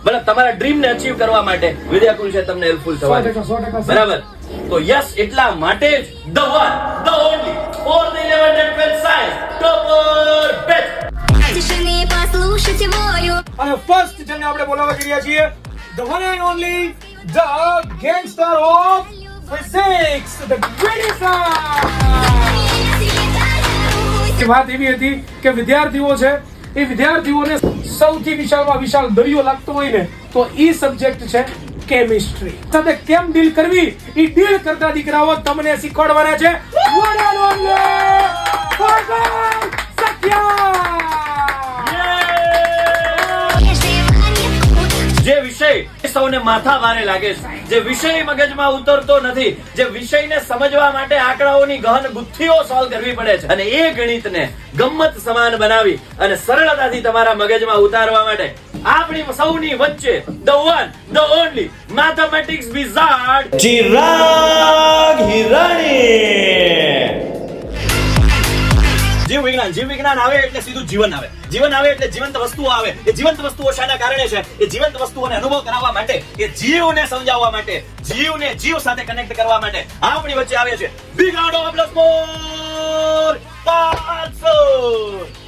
મતલબ તમારા ડ્રીમ ને અચીવ કરવા માટે વિદ્યાકુલ છે તમને હેલ્પફુલ થવાનું 100% બરાબર તો યસ એટલા માટે જ the one the only for the 11th and 12th science topper batch Тишины послушать вою. અને ફર્સ્ટ જેને આપણે બોલાવવા જઈ રહ્યા છીએ the one and only the gangster of physics the greatest વાત એવી હતી કે વિદ્યાર્થીઓ છે એ વિદ્યાર્થીઓને સૌથી વિશાળમાં વિશાળ દરિયો લાગતો હોય ને તો ઈ સબ્જેક્ટ છે કેમિસ્ટ્રી સાથે કેમ ડીલ કરવી ઈ ડીલ કરતા દીકરાઓ તમને શીખવાડવાના છે one and only સત્યા જે વિષય સૌને માથા ભારે લાગે છે જે વિષય મગજમાં ઉતરતો નથી જે વિષયને સમજવા માટે આંકડાઓની ગહન બુદ્ધિઓ સોલ્વ કરવી પડે છે અને એ ગણિતને ગમ્મત સમાન બનાવી અને સરળતાથી તમારા મગજમાં ઉતારવા માટે આપણી સૌની વચ્ચે the one the only mathematics wizard Chirag Hirani જીવ વિજ્ઞાન આવે એટલે સીધું જીવન આવે એટલે જીવંત વસ્તુઓ આવે એ જીવંત વસ્તુઓ શાના કારણે છે એ જીવંત વસ્તુઓને અનુભવ કરાવવા માટે એ જીવને સમજાવવા માટે જીવને જીવ સાથે કનેક્ટ કરવા માટે આપણી વચ્ચે આવે છે big round of applause for 500